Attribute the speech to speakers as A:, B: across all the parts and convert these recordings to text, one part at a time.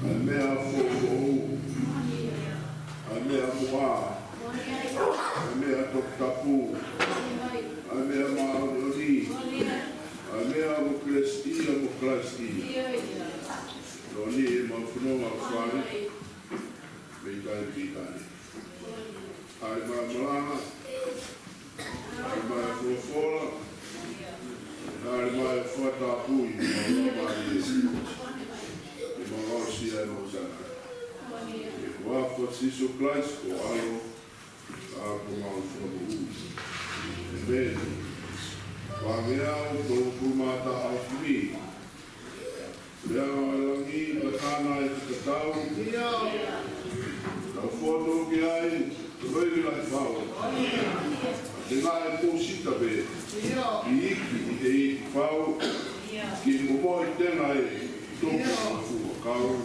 A: Mea fōkou, mea mua, mea toktapu, mea maoroni, mea muklasti, noni e mawhunonga whare, meitai pitani. Ai Malanga, ai Faifekau, ai Whatapui, Marosia no sana. Wako siso Christ ko alo ako maufomu. Amen. Wangiao to kumata afri. Ya langi bakana itatau. Na foto ki ai roi la fao. Denga ko sita be. Iki e fao. Ki mo tena e to kau.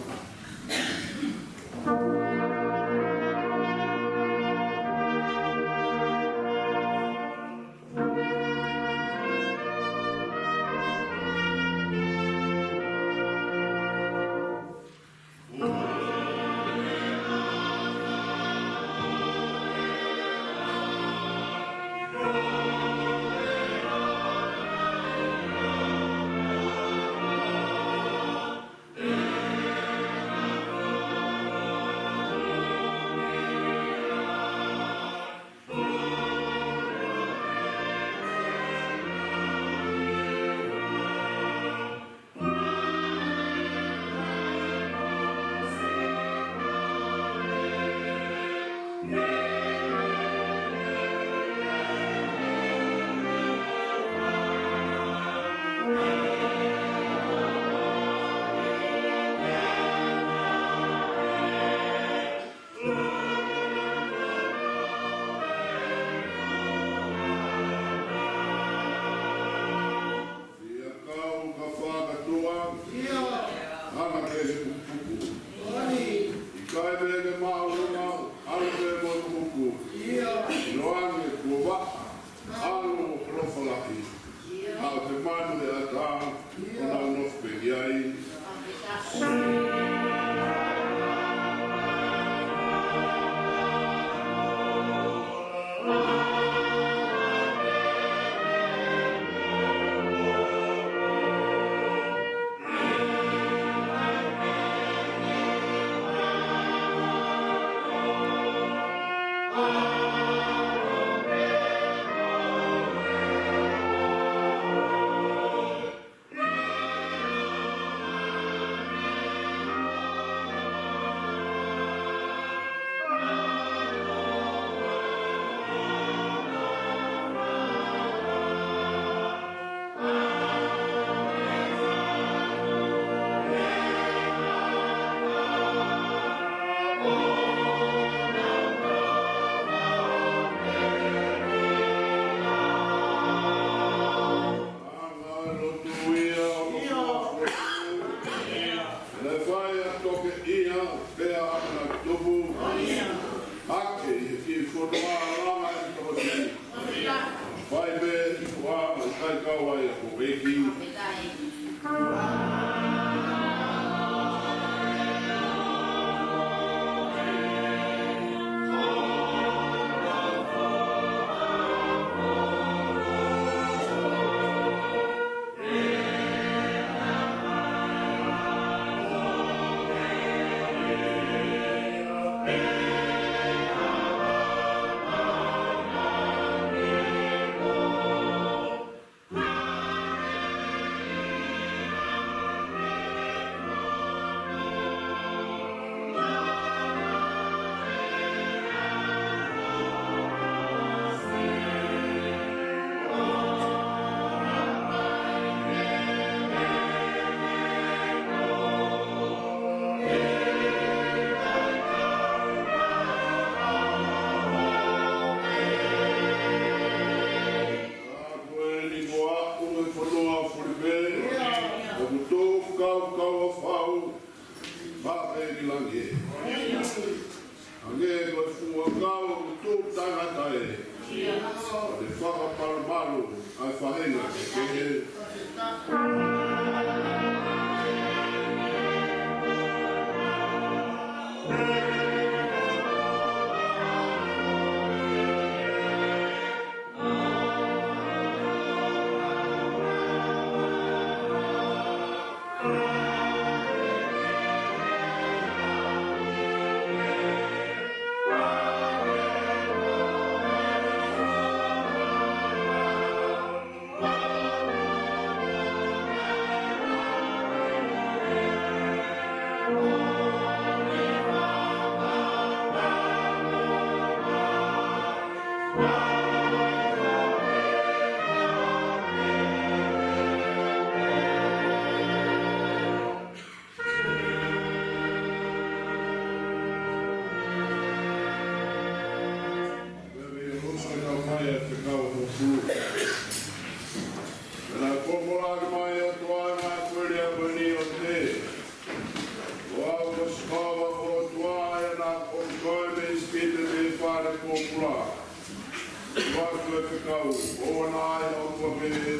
A: Faifekau, o nai o kuake,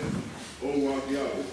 A: o wakiau.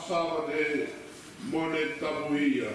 A: Sapate, moneta buia.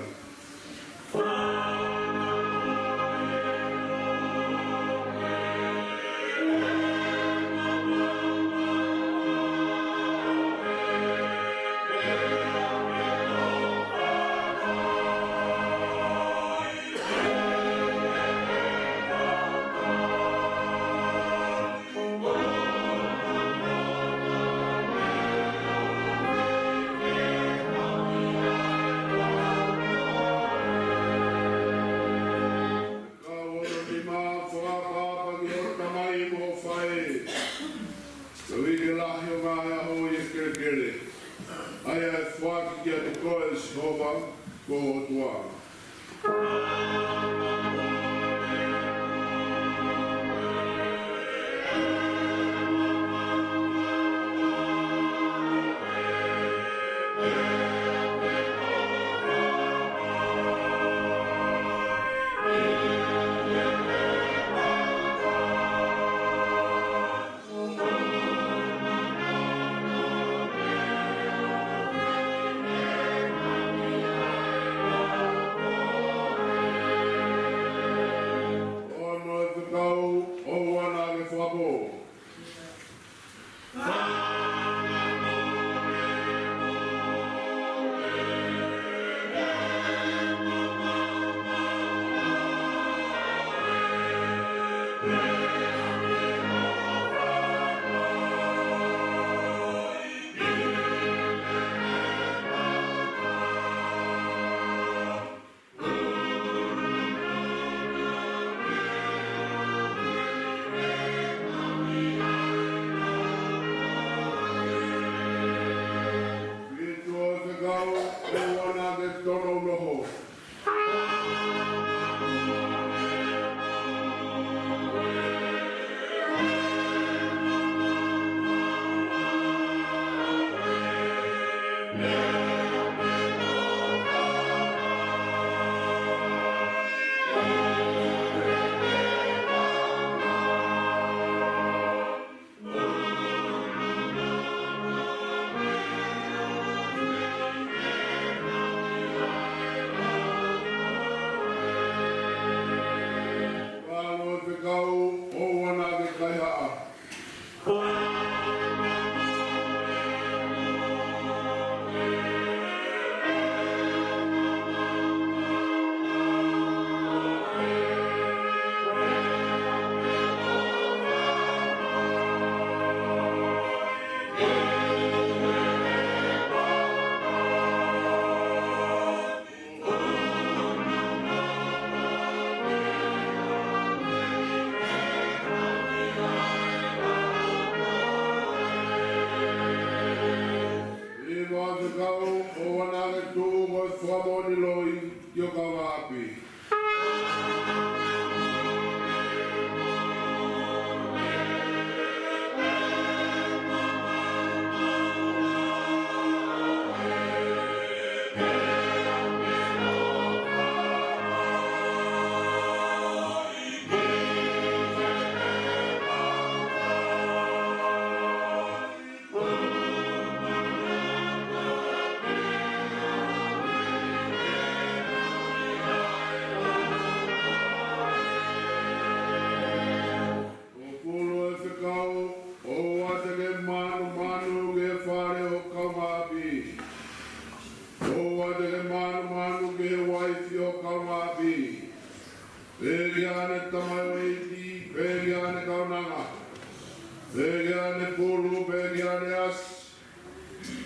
A: Begiane pulu, begiane as,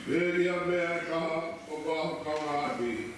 A: begiane meka, oba kamabi.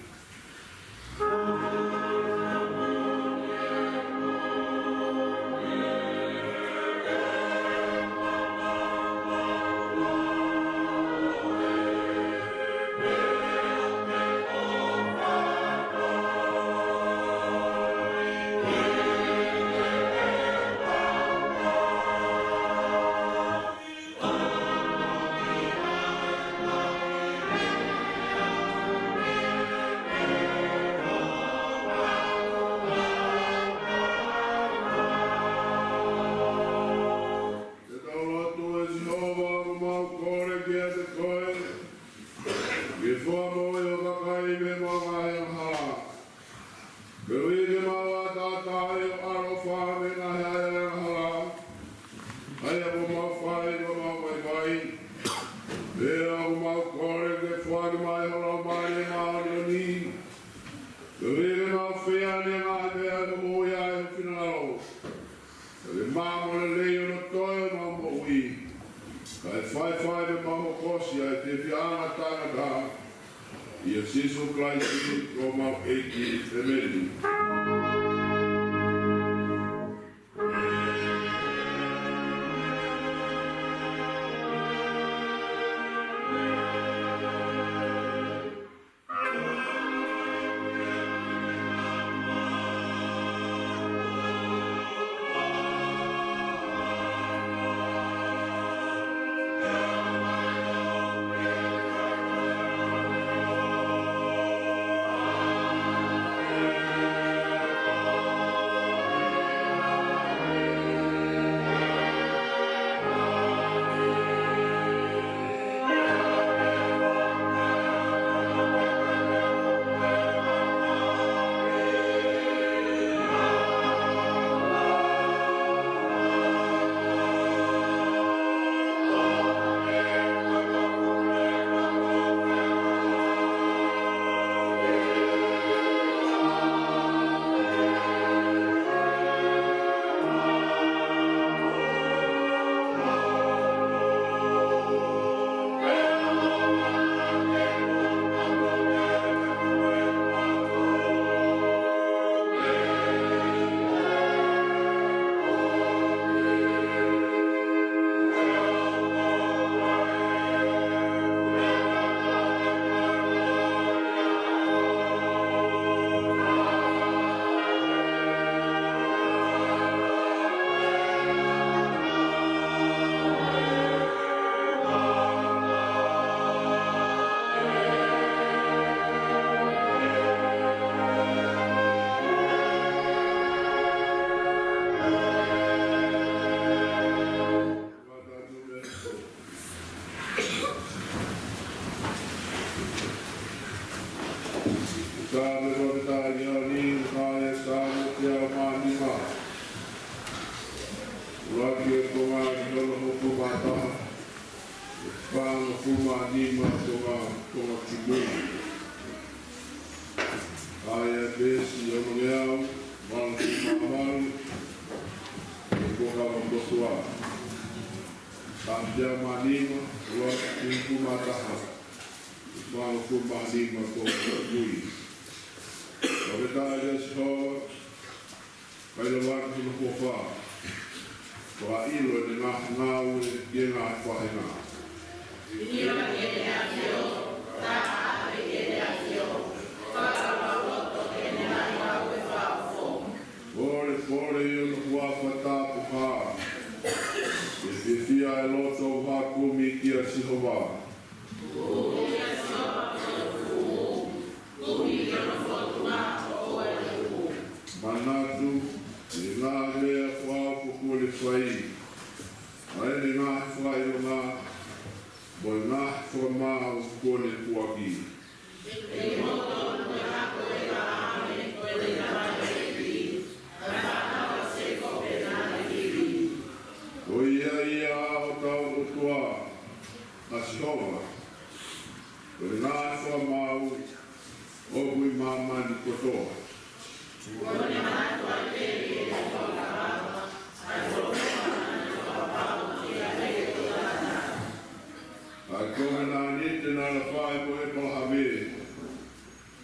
A: la whae mo e palahame.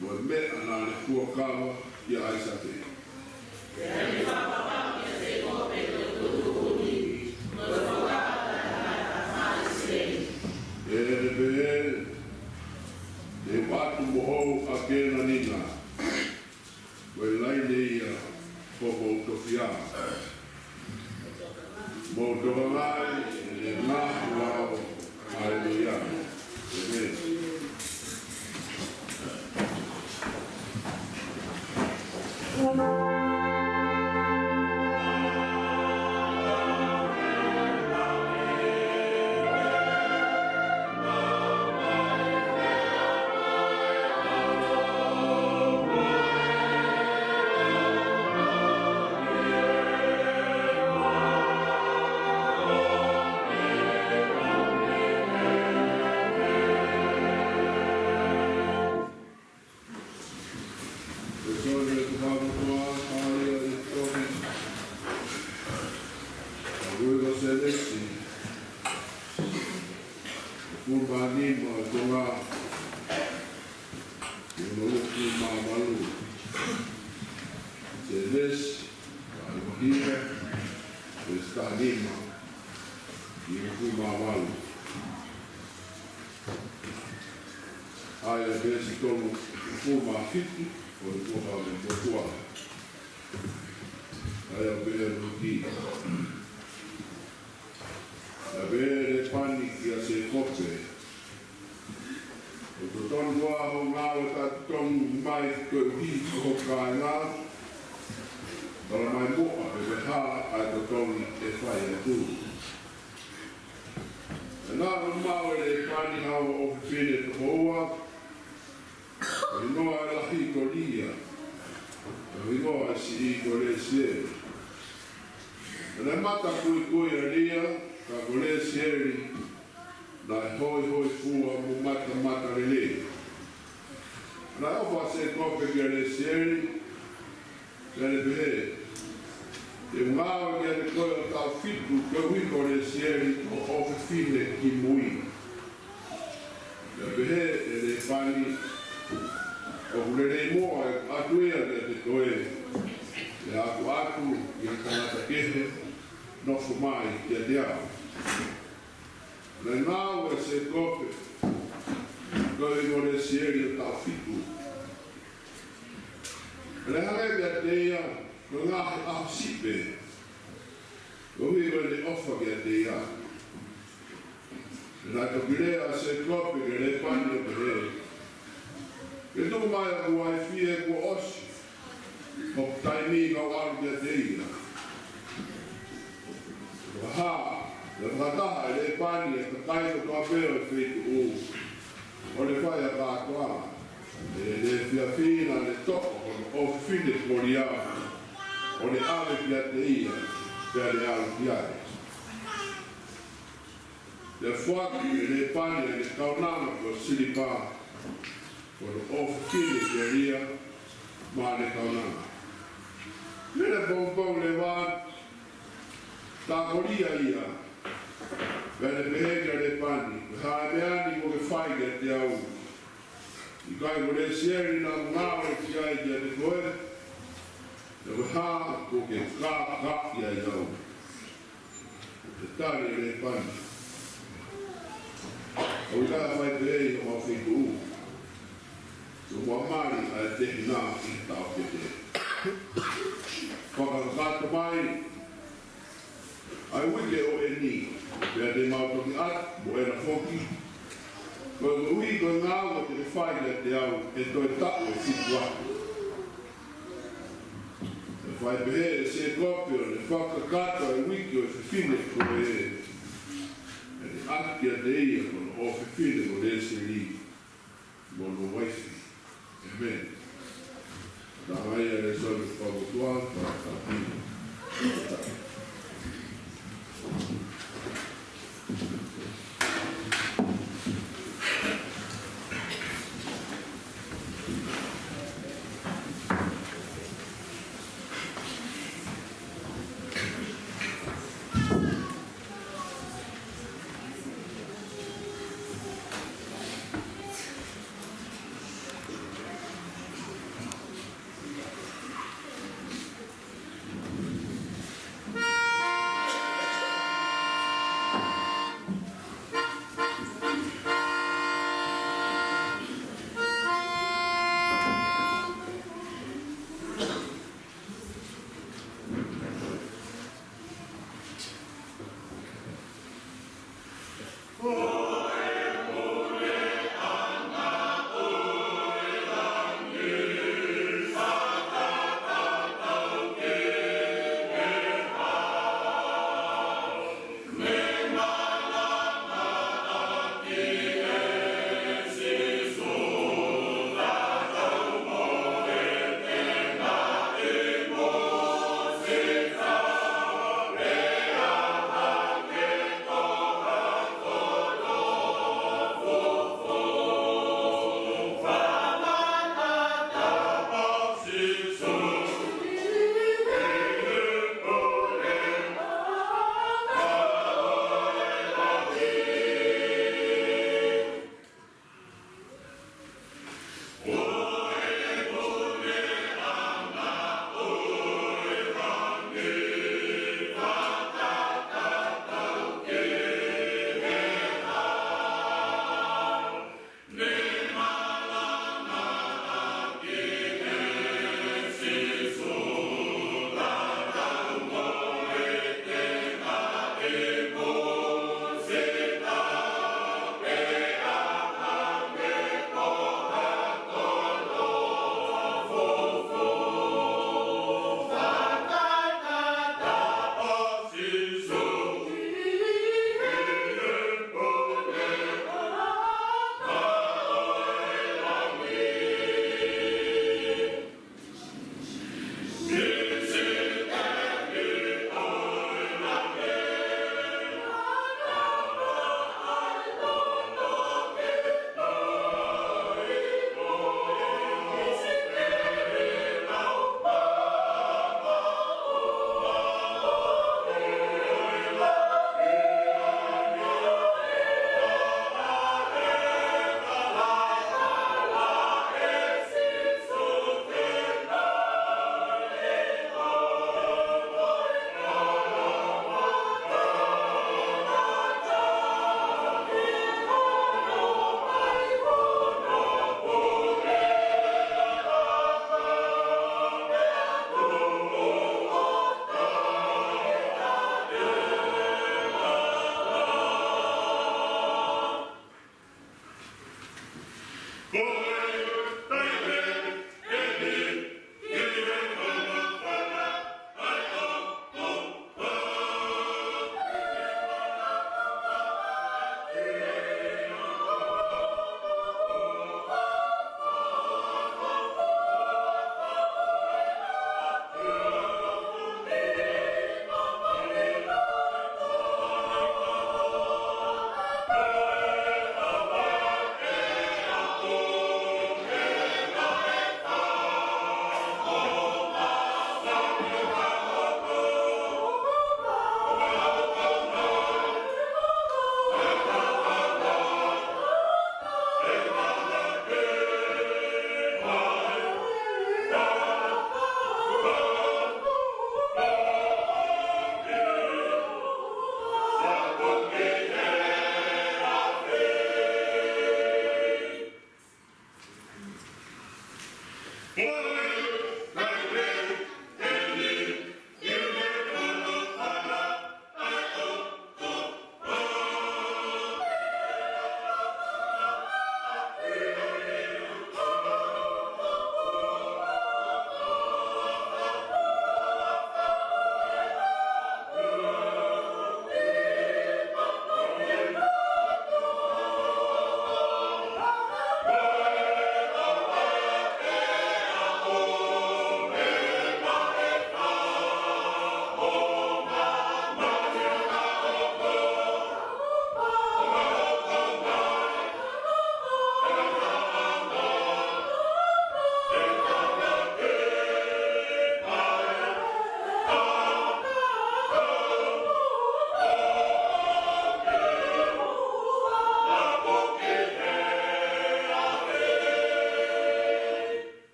A: Mo e mea nā le kua kawa i a aisate.
B: Te whakapapa kia te kope te kutuni, mo te whakapapa na mai se.
A: E le pehe, te watu mo hou a kena nina. Mo e laine ia koko utofia. Mo toka ngai, e ngahu wao, Hallelujah. Amen.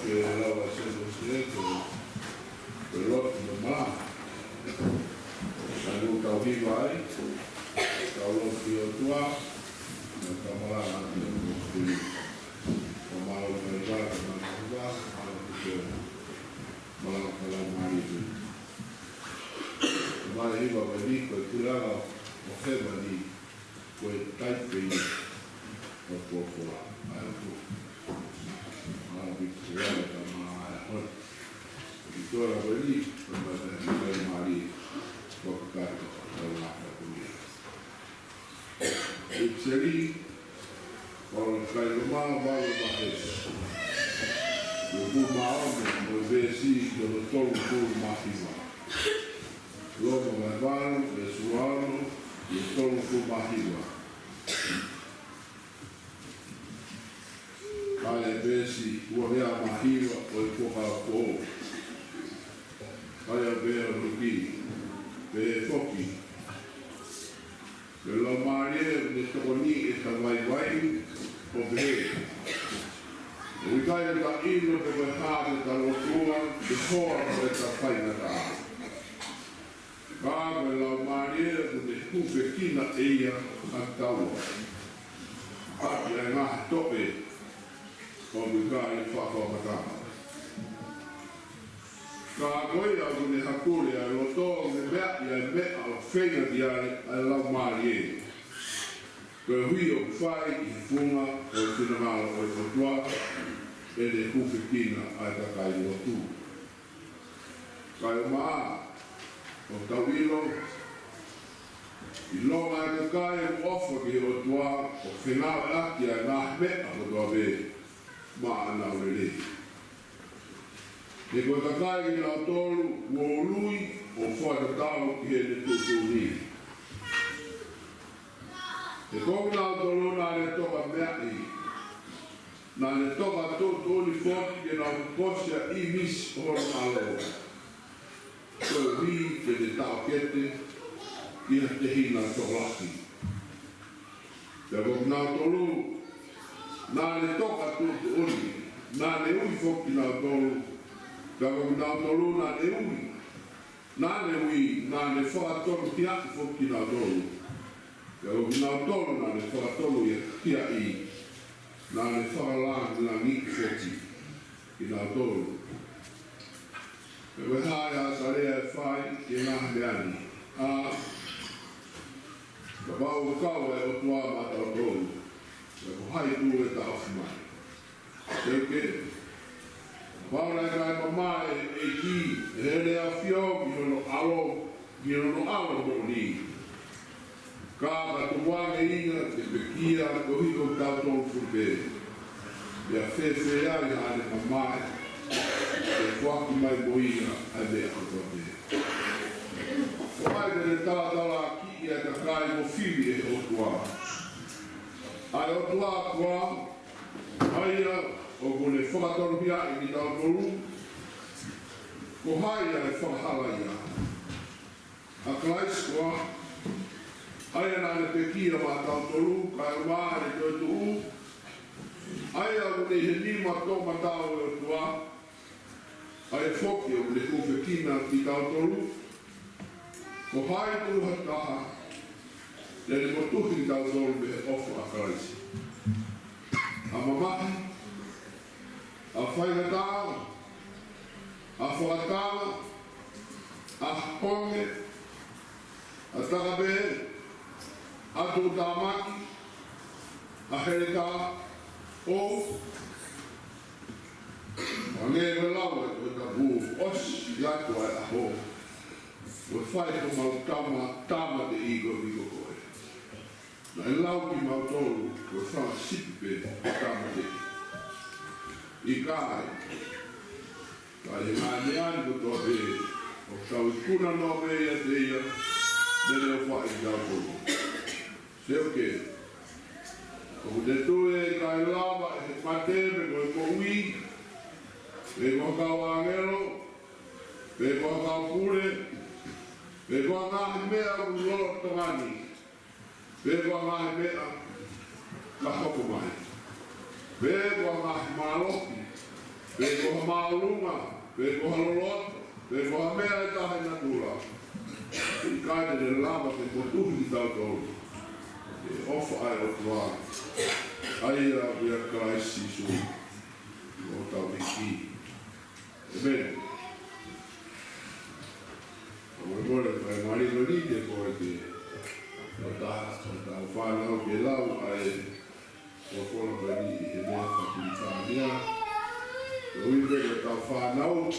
A: que lawa sendo seto, pelot no Malanga. Lalu tau hiwai, tau loki o tua, na tau Malanga ati o kusturi. O malo kaibaka, malo kusturi, malo kalau mari tu. Mai hiwa wani koe kuranga o hewa ni koe taipei o kōkora ai o kō. Maa biku kuranga ka maa ai hon. Ki tōra wani koe mai mari koe kato tau naka kumia. Ikseri koe kai rumaa walo mahesa. Yo ku maome mo vesi koe tolu kuru mahiwa. Logo mai varo, e suano, e tolu ku mahiwa. Kai e besi, ua mea mahiwa, o e koha o ko. Kai a bea ruki, pe e foki. Pe lo marie, ne tokoni e ka wai, o behe. O i kai e ka ino pe me hāne ka lotua, e hoa e ka whaina ka a. Kāwe lau maria ku te hupe kina eia a taua. Aki ai ngā tope o mikai whakawakatanga. Ka koe au ku ne hakuri ai loto me mea i ai mea o whenga di ai lau maria. Koe hui o whai i funga o tinamala o kotua e ne hupe kina ai kakai lotu. Kai o maa o tawilo, i longa e kakai e ofa ki o tua o whenau aki a ngā mea o tua me maa anau rele. Ne koe kakai ki ngā tolu ua lui o whakatau ki he ne tutu ni. Te koe ngā tolu nā ne toka mea i, nā ne toka tutu ni whoki ki ngā posia i mis o alo. Koe hui te te tau kete, ia te hina tolaki. Te kok nau tolu, nā ne toka tutu uri, nā ne ui foki nau tolu, te kok nau tolu nā ne ui, nā ne whakatolu tiaki foki nau tolu, te kok nau tolu nā ne whakatolu ia kia i, nā ne whakalangi nā niki foki ki nau tolu. E we hae a sarea e whai ki ngā meani. Ka wau kaua e o tua mata o tolu. E ko hai tu e ta ofi mai. Seuke, Paula e kai mamae e ki, e hele a whio, mi hono alo mo ni. Ka tuwange inga, te pekia, ko hiko tau tolu fupe. Ia whewhe ai hane mamae, e whaki mai moina ai mea kotoa mea. O ai te tātala ki e ka kai mo whiri e o tua. Ai o tua kua, haia o kone whakatoru pia i ki tau toru, ko haia e whakahala ia. A klais kua, haia nāne pekia mā tau toru, kai o māre toi tuu, haia o kone he nima tō matau e o tua, ai foki o le kuwe kina ki tau toru, ko hai tu hataha, le le motuhi ki tau toru me ofu a karaisi. A mamahi, a whaingatao, a whakatama, a honge, a takabe, a tūtamaki, a hereka, o Ange me lawa e ka bu os yato ai a ho. O fai ko mau tama te igo koe. Na e lau ki mau tolu ko wha sipe tama te. I kai. Kai e ngā neani ko toa be. O tau i kuna no me ia te ia. Nere o wha i tau tolu. Se o ke. Ko te tue kai lawa e he pateme ko e ko ui. Pe kua kau angelo, pe kua kau kure, pe kua ngahi mea ku lolo tongani, pe kua ngahi mea ka hoko mai, pe kua ngahi maloki, Peko maulunga, peko haloloto, peko mea tahe natura. Kaide de lava te potuhi tau tolu. Ofa ai o tua. Ai a via kaisi su. O tau iki. Amen. Agora vai marido ali depois de tá falando que lá o foro para ali e ele tá ali o inverno tá falando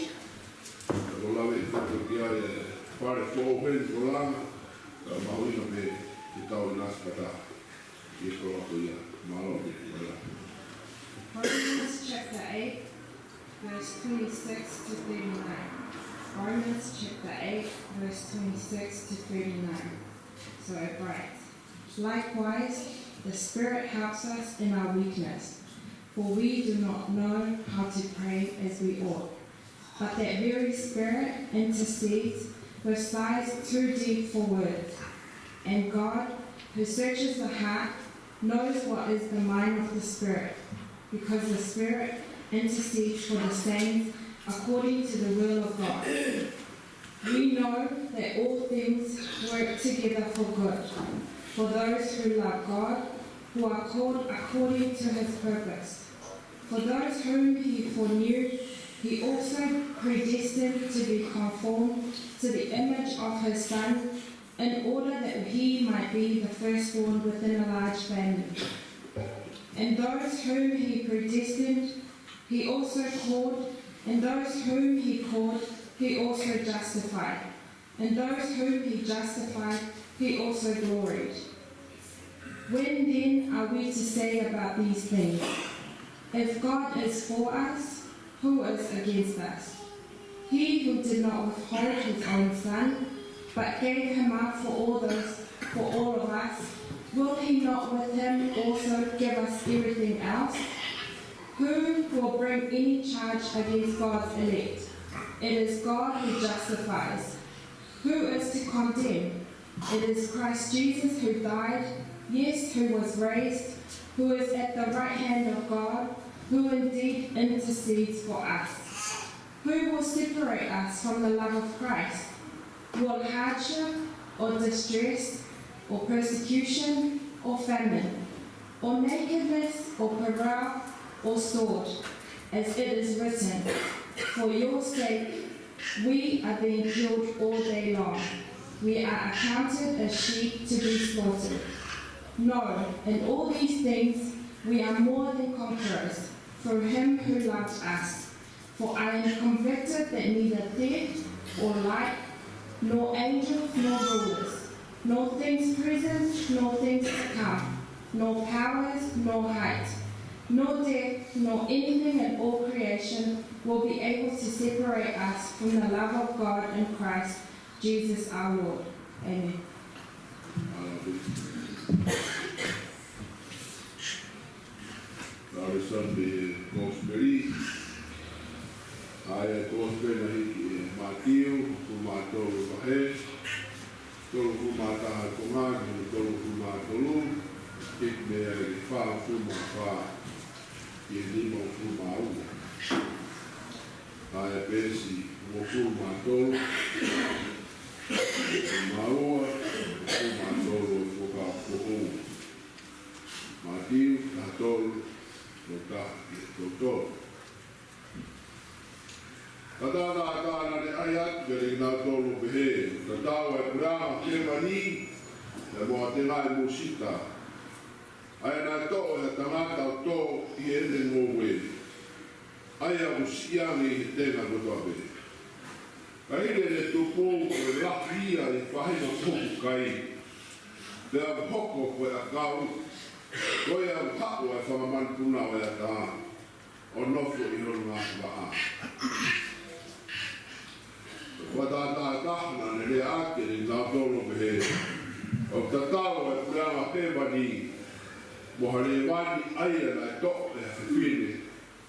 A: o lá vem que é para fogo vem lá a maioria me tá o nas para e coloca já malo
C: Romans chapter 8 verse 26 to 39. Romans chapter 8 verse 26 to 39. So it writes, likewise, the Spirit helps us in our weakness, for we do not know how to pray as we ought. But that very Spirit intercedes with sighs too deep for words. And God, who searches the heart, knows what is the mind of the Spirit, because the Spirit intercedes for the saints according to the will of God. We know that all things work together for good, for those who love God, who are called according to his purpose. For those whom he foreknew, he also predestined to be conformed to the image of his Son, in order that he might be the firstborn within a large family. And those whom he predestined, he also called, and those whom he called, he also justified. And those whom he justified, he also gloried. When then are we to say about these things? If God is for us, who is against us? He who did not withhold his own Son, but gave him up for all of us, will he not with him also give us everything else? Who will bring any charge against God's elect? It is God who justifies. Who is to condemn? It is Christ Jesus who died, yes, who was raised, who is at the right hand of God, who indeed intercedes for us. Who will separate us from the love of Christ? Will hardship, or distress, or persecution, or famine, or nakedness, or peril, or sword, as it is written, for your sake we are being killed all day long. We are accounted as sheep to be slaughtered. No, in all these things we are more than conquerors through him who loves us. For I am convicted that neither death or life, nor angels, nor rulers, nor things present, nor things to come, nor powers, nor height, nor depth, nor anything in all creation will be able to separate us from the love of God in Christ Jesus our Lord. Amen.
A: Sunday gospel. Ai gospel na Matthew, kumato pahe, tolu kumata kumani, tolu kumatolu, ikme fa fuma limo fuma u. Ai pesi mo kumatolu, kumaua, kumatolu foka foku. Matthew atolu Lota, Lota. Kadana de ayat dari nautolu behe. Katawa kurang Heamoni, lemo atengai musita. Ayana to ya tamata to iende ngowe. Aya usiani tena gotobe. Kaile de tupu la pia di fahina poku kai. De hoko ko akau. Koia hawa whamaman puna o ia tā, o nofo I horo ngā waha. Kua tā tahna ne rea ake ni ngā tolo pehe. O tatao e kuranga Heamoni, mo hare wani aia nai toko e hawhine,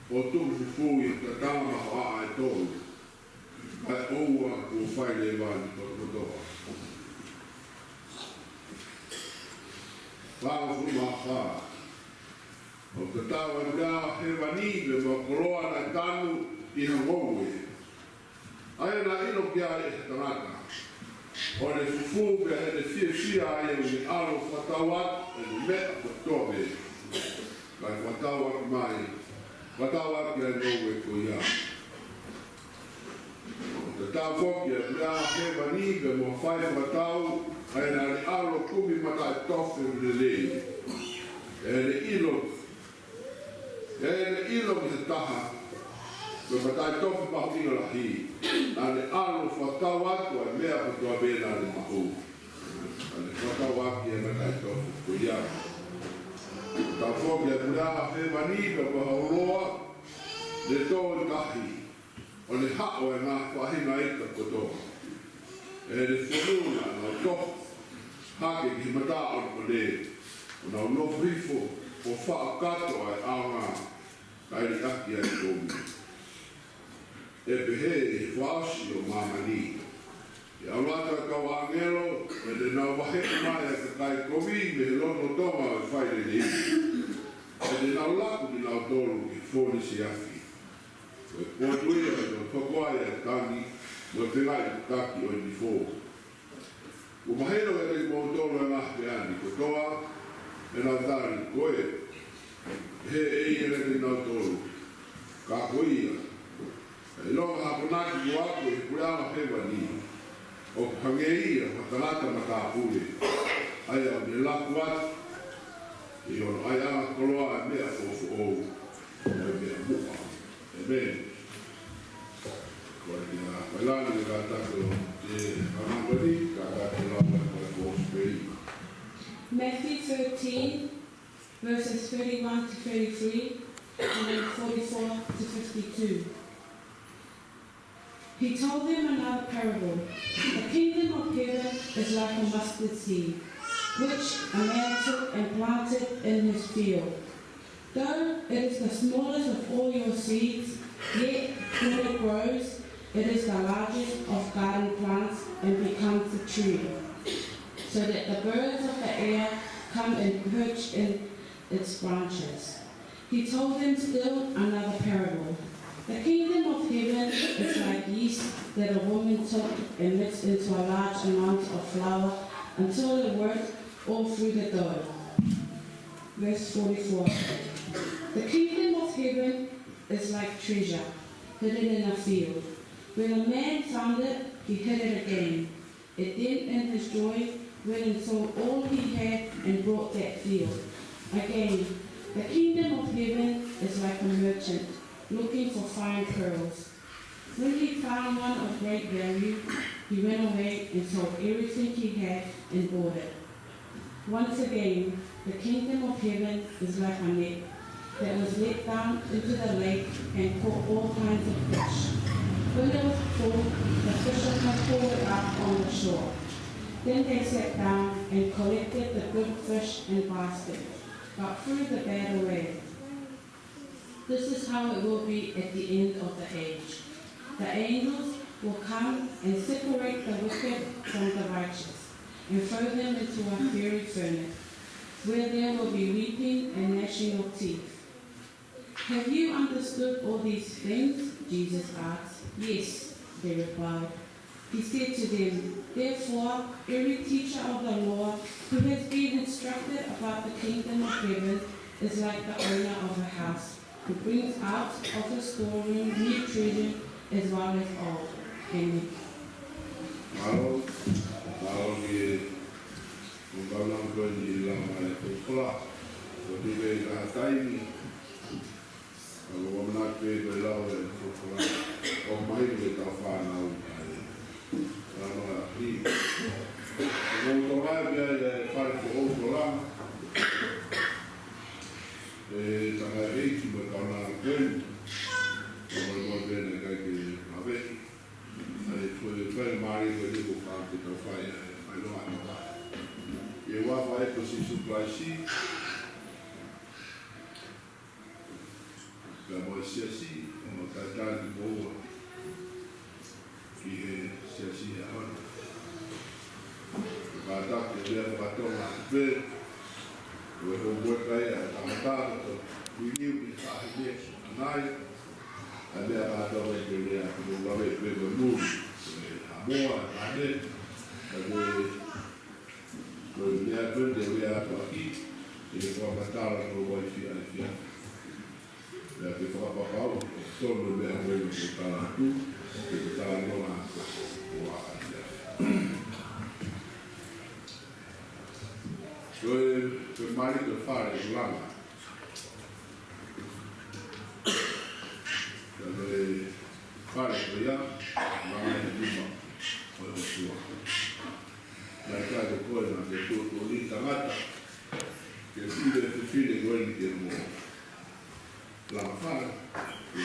A: o tuku fufu I tatama hoa ai tolu. Ai oua kua whaile wani kotoa. Pāo fuma wha. O te tawa nga Heamoni me mo koroa na tanu I hangoue. Ai na ino kia e tangata. O le fufu me he le fia ai o ni alo whatawat e ni mea kotobe. Kai whatawat mai. Whatawat kia ngoue ko ia. O te tau foki e nga Heamoni me mo whai watau ai na le alo kumi mata e tofe le le. E le ilo mi se taha, me matai tofu pahuinga la hi. A le alo whatau atu e mea patua bena le mahu. A le whatau aki e matai tofu ko ia. Ta foki e pura Heamoni me pahauroa le tō i kahi. O le hao e ngā whahinga ika kotoa. E le whanuna na tofu hake ki mata o le. O na no brifo o whaakato ai aonga kai ni aki ai komi. E pehe e whaasi o mamani. E aulata ka wangelo, e le nau wahe mai a ka kai komi me lono tonga o whaile ni. E le nau laku ni nau tolu ki fōni si afi. O e pōtuia e no whakoai e tangi, no te ngai taki o ni fō. O mahelo e rei mō tolu e ngahpe ani kotoa, e nau tari koe. He e rei nau tolu. Ka koia. E longa hapunaki o aku e kureama Heamoni. O hangeia matalata matapule. Ai au ne laku atu. E ono ai ama koloa e mea fofu ou. E mea muka. Amen. Koe ki nga wailani e kātako te Amangani, kātako lawa koe kōspei.
C: Matthew 13, verses 31 to 33, and then 44 to 52. He told them another parable. The kingdom of heaven is like a mustard seed, which a man took and planted in his field. Though it is the smallest of all your seeds, yet when it grows, it is the largest of garden plants and becomes a tree, so that the birds of the air come and perch in its branches. He told them still another parable. The kingdom of heaven is like yeast that a woman took and mixed into a large amount of flour until it worked all through the dough. Verse 44. The kingdom of heaven is like treasure hidden in a field. When a man found it, he hid it again. It then, in his joy, went and sold all he had and bought that field. Again, the kingdom of heaven is like a merchant looking for fine pearls. When he found one of great value, he went away and sold everything he had and bought it. Once again, the kingdom of heaven is like a net that was let down into the lake and caught all kinds of fish. When it was full, the fishermen pulled it up on the shore. Then they sat down and collected the good fish in baskets, but threw the bad away. This is how it will be at the end of the age. The angels will come and separate the wicked from the righteous, and throw them into a fiery furnace, where there will be weeping and gnashing of teeth. Have you understood all these things? Jesus asked. Yes, they replied. He said to them, therefore, every teacher of the law who has been instructed about the kingdom of heaven is like the owner of a house, who brings out of his storeroom new treasure as well as old. Amen.
A: we knew we saw him next night. And then I thought we were there to love it with the move. More, I did. And we had been there, we had to eat. And they were my daughter to go to the that we thought about Paula. So we had waiting for Latu. We were telling no answer. So the money to fire is Malanga. The fire is young, Malanga is young. Like I was going on the show to leave the matter, you see the feeling when you get more. La fire, the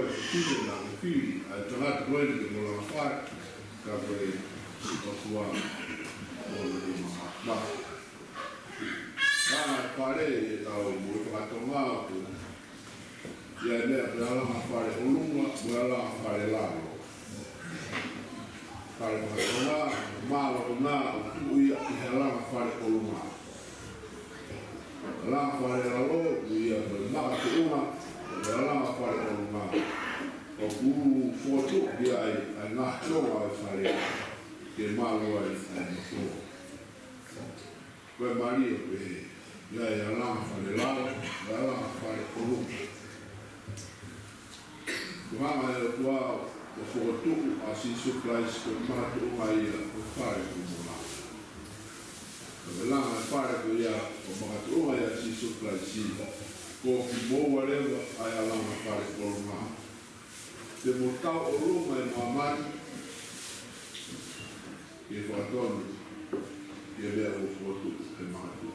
A: feeling of the feeling, I cannot go into the more fire, because I was one of the fare au whakatonga ia nea pealanga fare olunga, pealanga fare lalo. Fare whakatonga, māla o nā o tuia I he langa fare olunga. Langa fare lalo, ia maka te unga, pealanga fare olunga. O kuru fotu ia ai ngā tonga ai fare, ke mālo ai mō. Koe Maria pe ia langa fare lalo, langa fare olunga. Kuhanga e kua o whotuku a sisu Christ ko mātu mai o whare kumula. Ka langa whare ko ia o mātu mai a sisu Christ ko ki mōwa rewa ai a langa whare kolunga. Te mo tau o runga e mamani ke whatonu ke lea o whotuku e mātu.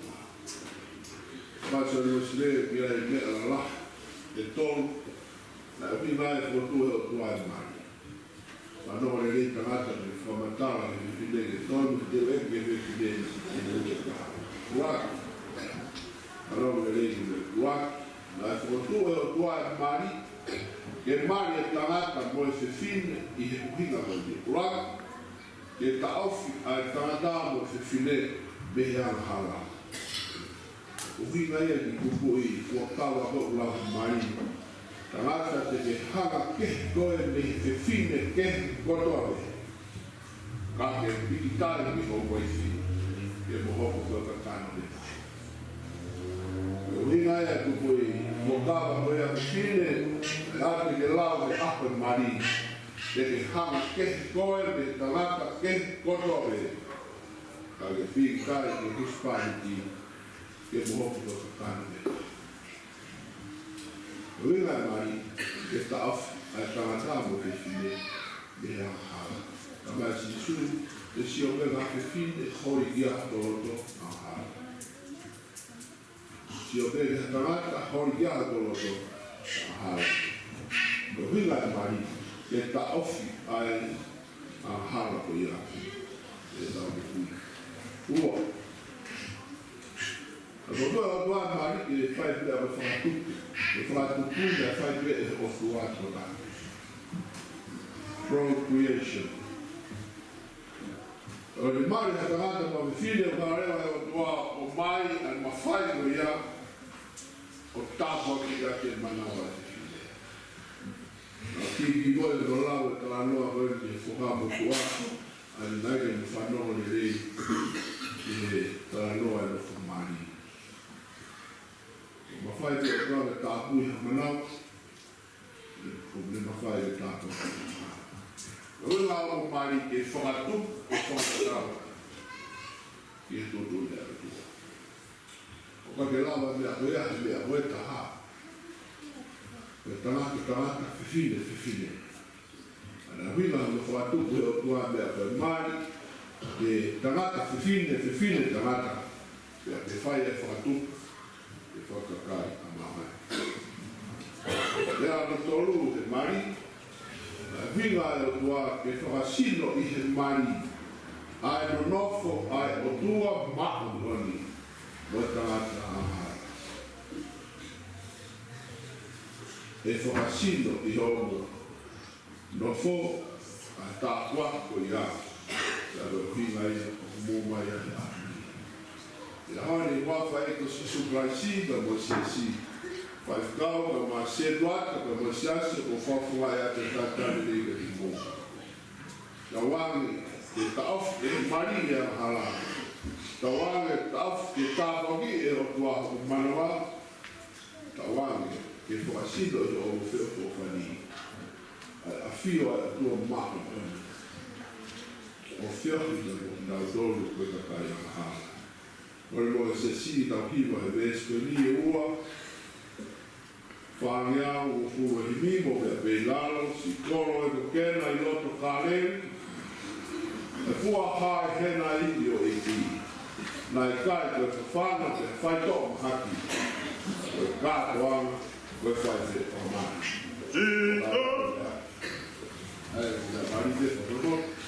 A: Pasa Rosle ki ai mea la la e tolu na vi vai for tu ai mari. Ma no le lei tangata di fomentare il fidele ton deve che fidele in Europa. Qua. Allora le lei qua la for tu ai mari che mari è tangata poi se fin I vinga così. Qua che ta offi ai tangata se fine behan hala. Vinga di cui può cava la mari. Tangata te ke hanga ke koe me te fine ke kotoare. Ka ke pikitare ki hoko isi, ke mo hoko koe ka kano le tai. Ke winga ea kupo I mokawa koe a fine, ate ke lau me ape mari. Te ke hanga ke koe me tangata ke kotoare. Ka ke pikitare ki huspani ki, ke mo hoko koe ka kano le tai. Winga mari ke ta af ai tangata mo ke fine me a hala. Tama si su te si o venga ke fine hori ia toloto a hala. Si o venga tangata hori ia toloto a hala. Ko winga mari ke ta af ai a hala ko ia. E ta o ku. Ua. Ko doa mari ke fai pia o whakatuku. E whakatuku e fai pia e o fuato ta. Procreation. O le mari ha tangata ma me fine o karewa e o doa o mai al mawhai ko ia o tāpua ki ka ke manawa te fine. Na ki goe no lau e kalanoa koe ki e whakamo fuato al nage mo whanongo le rei e kalanoa e no whamari. Mawhai te o kau e tāpui ha manau, o me mawhai e tāpui. O ngā o mari ke whakatup o whakatau ki e tōtō lea tua. O ka ke lawa mea koea he mea koe taha. Koe tangata whiwhine. Ana huinga me whakatup e o tua mea koe mari ke tangata whiwhine tangata. Pea ke whai e whakatup e whakakai a mahai. Lea no tolu he mari, vinga e o tua ke whakasino I he mari, ai no nofo ai o tua maunoni, no tangata a mahai. E whakasino I homo, nofo a tākua ko ia, e o vinga ia o mōmai a ia. E haone wawha e ko sisu praisida mo se si, Faifekau ka maseluata ka masiasi ko whawhai a te tatani liga di mo. Tawangi te taof te mari e hala. Tawangi taof te tāwangi e o tuaha o manawa. Tawangi te whaasilo e o whio whani. A whio a tua maha. O whiohi na dolu koe ka kai a hala. Ore mo se si tau hiwa he vesko ni e ua. Whangea o fua himimo me a peilalo, si koro e kena i loto kāleni. E fua hae hena iti o iti. Nai kai koe whawhana te whaito o mahaki. Koe kātoanga, koe whaite o mani. Ai, ia mari te whakoroto.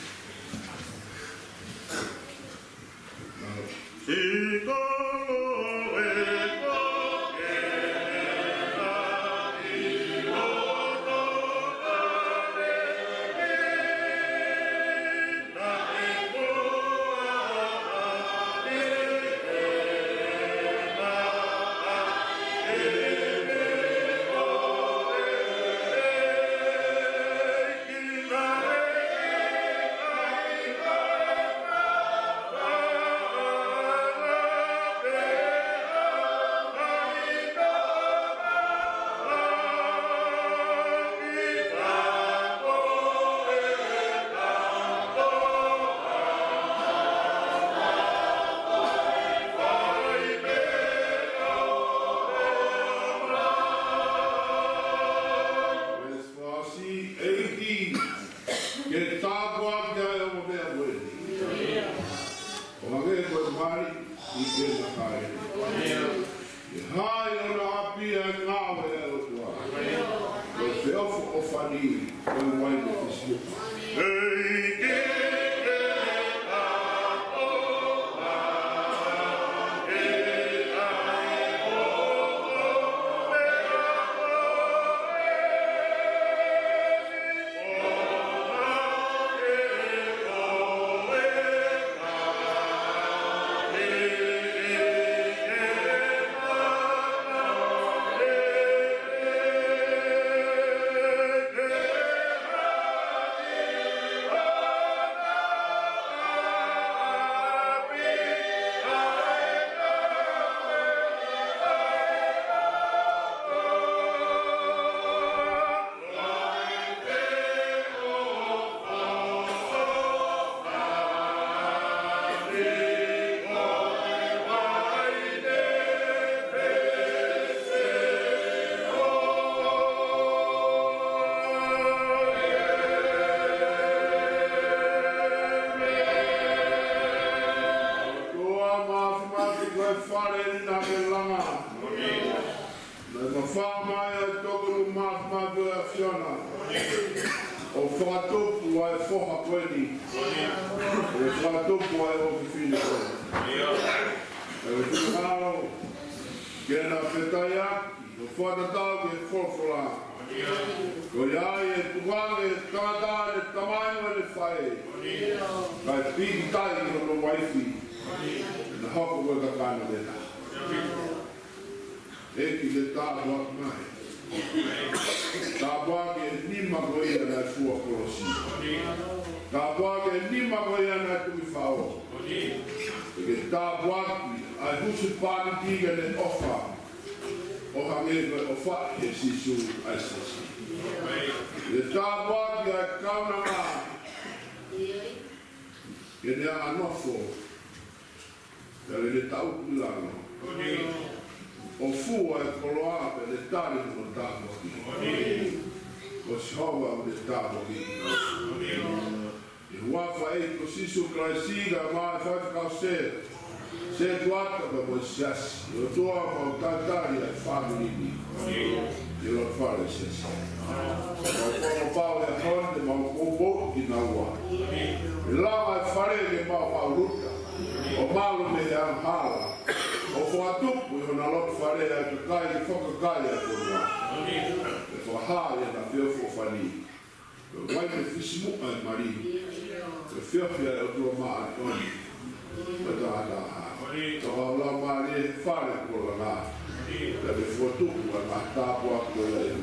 A: Tapi foto buat mata buat boleh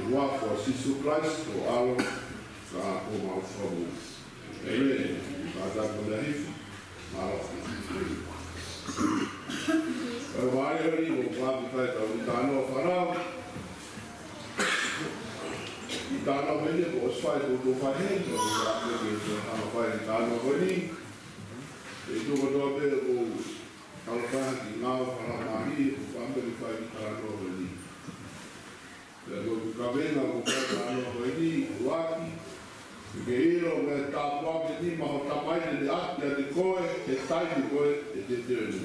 A: buat proses Christ o alo sa ko mau fabu. Amen. Ada boleh malu. Kalau hari ini buat kita tahu tanah farau. Tanah ini bos fai tu fai hen, orang itu tanah fai tanah ini. Itu betul betul kalau fai di laut kalau mari, ambil fai di tanah ini. Lalu kabel aku tanah ini, waki. Gero me tapwa ini mau tapai di at di koe, etai di koe, itu.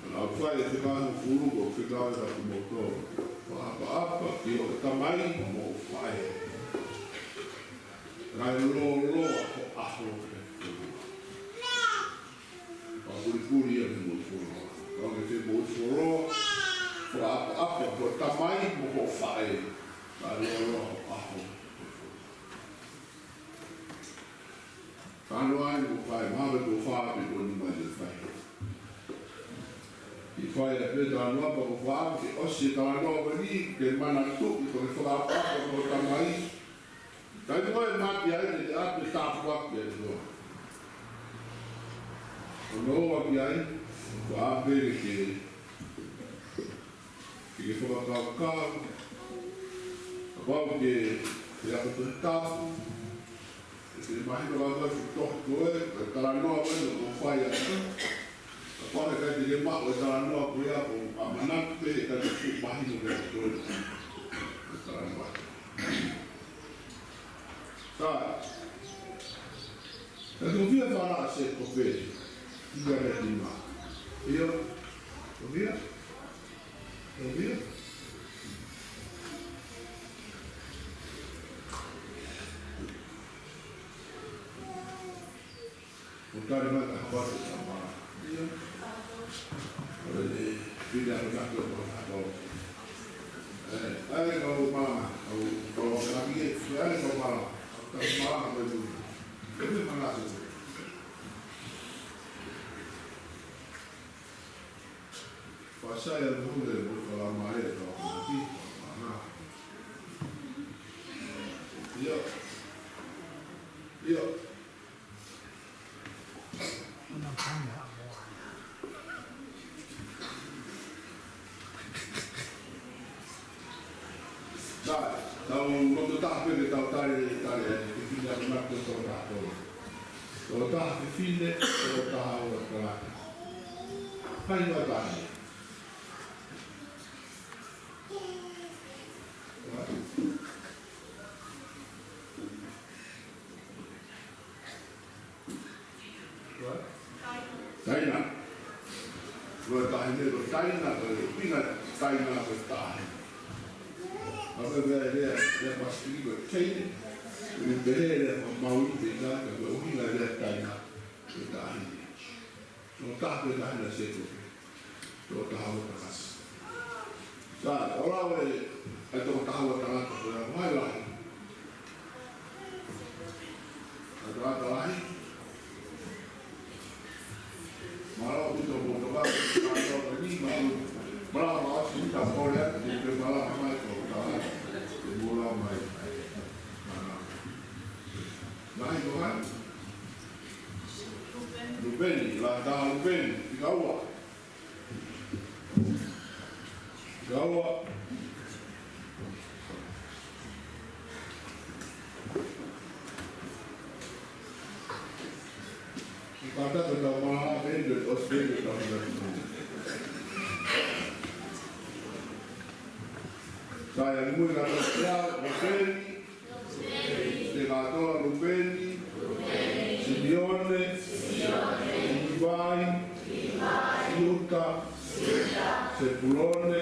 A: Kalau fai itu kan furu, kita ada motor. Apa kio tamai mo fai. Rai lo aho. Puri ya mo furu. Kalau kita mo furu, apa tamai mo fai. Rai lo aho. Kalau ai mo fai, mau mo fai di bawah ni fai. I fai a peta noa pa ko wha, ke osi ta noa ni, ke mana tu, ko ke wha pa ko ta mai. Kai koe mati ai, te ate tāpua ki ai noa. O noa ki ai, ko apere ke whakakau, a pau ke ako te tāpu, ke mahi ka waka ki tohi koe, ke tara noa wena ko whai a Pare kai te mak o tara noa koe a o amanak te kai te tuk mahi no kai te koe. Tara noa. Tā. E tu via whara se kope. Iga re ti ma. Ia. Tu via? Tu via? O tare mai ka hawate sa maa. Ia. Tidak ada kau. Ada kau mana? Kau lagi ada kau mana? Kau mana kau itu? Itu mana tu? Pasal yang boleh kalau mahal kau mati mana? Iya, iya. Quando sta per trattare i figli a una tornato. Lo sta i figli e lo sta ora tornato. Fai una taglia. Taina. Lo taina, lo fino taina lo taina. Apa dia pasti ikut kain, dia mau tidak kalau orang dia tanya, kita ini, kita tak boleh ada sesuatu, kita tahu terkas. Jadi orang itu tahu terkas, orang lain, ada lain, malah itu berubah, malah ini malah kita boleh di malah malah mula mai. Mai doan. Ruben, la da Ruben, gawa. Gawa. Kata kita maha benda, Australia dah. Saya mui la Rubeni, senatore Rubeni, Simeone, Ivai, Luca, Sepulone,